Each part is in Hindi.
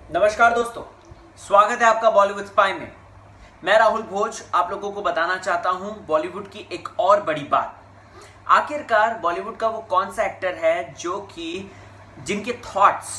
नमस्कार दोस्तों, स्वागत है आपका बॉलीवुड स्पाई में। मैं राहुल भोज आप लोगों को बताना चाहता हूं बॉलीवुड की एक और बड़ी बात। आखिरकार बॉलीवुड का वो कौन सा एक्टर है जो कि जिनके थॉट्स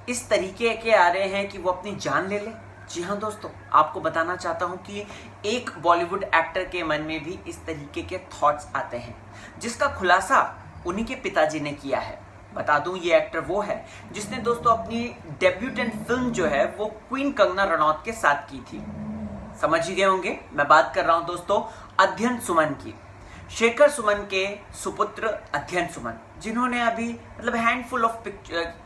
इस तरीके के आ रहे हैं कि वो अपनी जान ले ले। जी हाँ दोस्तों, आपको बताना चाहता हूं कि एक बॉलीवुड एक्टर के मन में भी इस तरीके के थॉट्स आते हैं, जिसका खुलासा उन्हीं के पिताजी ने किया है। बता दूं, ये एक्टर वो है जिसने दोस्तों अपनी डेब्यूटेंट फिल्म जो है वो क्वीन कंगना रनौत के साथ की थी। समझ ही गए होंगे, मैं बात कर रहा हूं दोस्तों अध्ययन सुमन की। शेखर सुमन के सुपुत्र अध्ययन सुमन, जिन्होंने अभी हैंडफुल ऑफ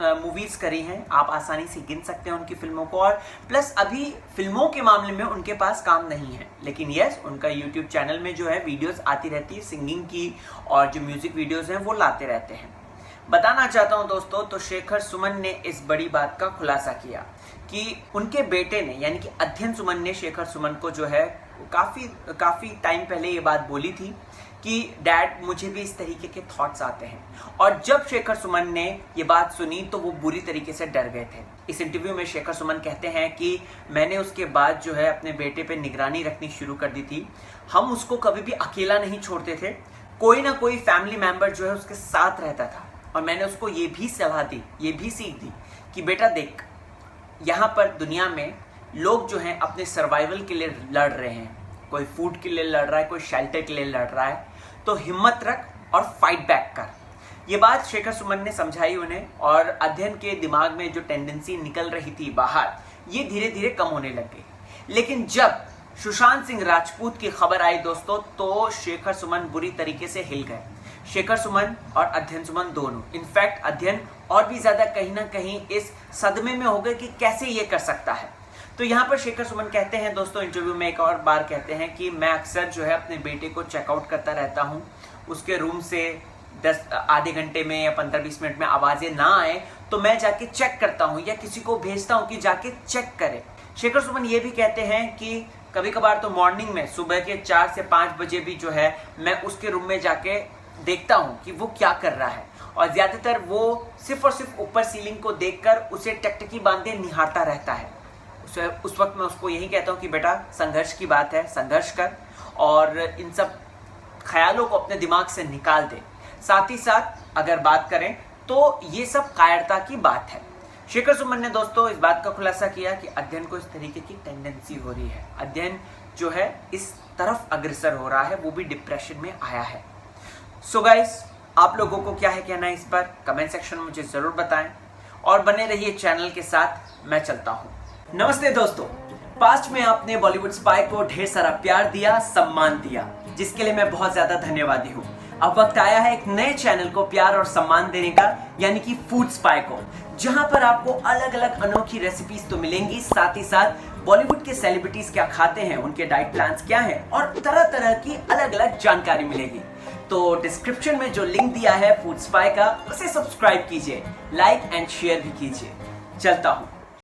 मूवीज करी हैं। आप आसानी से गिन सकते हैं उनकी फिल्मों को, और प्लस अभी फिल्मों के मामले में उनके पास काम नहीं है, लेकिन यस, उनका यूट्यूब चैनल में जो है वीडियोस आती रहती है सिंगिंग की, और जो म्यूजिक वीडियोस हैं वो लाते रहते हैं। बताना चाहता हूं दोस्तों, तो शेखर सुमन ने इस बड़ी बात का खुलासा किया कि उनके बेटे ने, यानी कि अध्ययन सुमन ने शेखर सुमन को जो है काफी टाइम पहले ये बात बोली थी कि डैड, मुझे भी इस तरीके के थॉट्स आते हैं। और जब शेखर सुमन ने ये बात सुनी तो वो बुरी तरीके से डर गए थे। इस इंटरव्यू में शेखर सुमन कहते हैं कि मैंने उसके बाद जो है अपने बेटे पे निगरानी रखनी शुरू कर दी थी। हम उसको कभी भी अकेला नहीं छोड़ते थे, कोई ना कोई फैमिली मेंबर जो है उसके साथ रहता था। और मैंने उसको ये भी सलाह दी, ये भी सीख दी कि बेटा देख, यहाँ पर दुनिया में लोग जो हैं अपने सर्वाइवल के लिए लड़ रहे हैं। कोई फूड के लिए लड़ रहा है, कोई शेल्टर के लिए लड़ रहा है, तो हिम्मत रख और फाइट बैक कर। ये बात शेखर सुमन ने समझाई उन्हें, और अध्ययन के दिमाग में जो टेंडेंसी निकल रही थी बाहर, ये धीरे धीरे कम होने लग गई। लेकिन जब सुशांत सिंह राजपूत की खबर आई दोस्तों, तो शेखर सुमन बुरी तरीके से हिल गए। शेखर सुमन और अध्ययन सुमन दोनों, इनफैक्ट अध्ययन और भी ज्यादा कहीं ना कहीं इस सदमे में हो गए कि कैसे ये कर सकता है। तो यहाँ पर शेखर सुमन कहते हैं दोस्तों, इंटरव्यू में एक और बार कहते हैं कि मैं अक्सर जो है अपने बेटे को चेकआउट करता रहता हूँ। उसके रूम से आधे घंटे में या 15-20 मिनट में आवाजें ना आए तो मैं जाके चेक करता हूँ, या किसी को भेजता हूँ कि जाके चेक करे। शेखर सुमन ये भी कहते हैं कि कभी कभार तो मॉर्निंग में सुबह के 4 से 5 बजे भी जो है मैं उसके रूम में जाके देखता हूं कि वो क्या कर रहा है, और ज्यादातर वो सिर्फ और सिर्फ ऊपर सीलिंग को देखकर उसे टकटकी बांधे निहारता रहता है। उस वक्त मैं उसको यही कहता हूं कि बेटा, संघर्ष की बात है, संघर्ष कर और इन सब ख्यालों को अपने दिमाग से निकाल दे। साथ ही साथ अगर बात करें तो ये सब कायरता की बात है। शेखर सुमन ने दोस्तों इस बात का खुलासा किया कि अध्ययन को इस तरीके की टेंडेंसी हो रही है। अध्ययन जो है इस तरफ अग्रसर हो रहा है, वो भी डिप्रेशन में आया है। सो गाइस, आप लोगों को क्या है कहना है इस पर, कमेंट सेक्शन में मुझे जरूर बताएं, और बने रहिए चैनल के साथ। मैं चलता हूं। नमस्ते दोस्तों, पास्ट में आपने बॉलीवुड स्पाई को ढेर सारा प्यार दिया, सम्मान दिया, जिसके लिए मैं बहुत ज्यादा धन्यवादी हूं। अब वक्त आया है एक नए चैनल को प्यार और सम्मान देने का, यानी कि फूड स्पाई को, जहां पर आपको अलग अलग अनोखी रेसिपीज तो मिलेंगी, साथ ही साथ बॉलीवुड के सेलिब्रिटीज क्या खाते हैं, उनके डाइट प्लान्स क्या हैं, और तरह तरह की अलग अलग जानकारी मिलेगी। तो डिस्क्रिप्शन में जो लिंक दिया है फूड स्पाई का, उसे सब्सक्राइब कीजिए, लाइक एंड शेयर भी कीजिए। चलता हूं।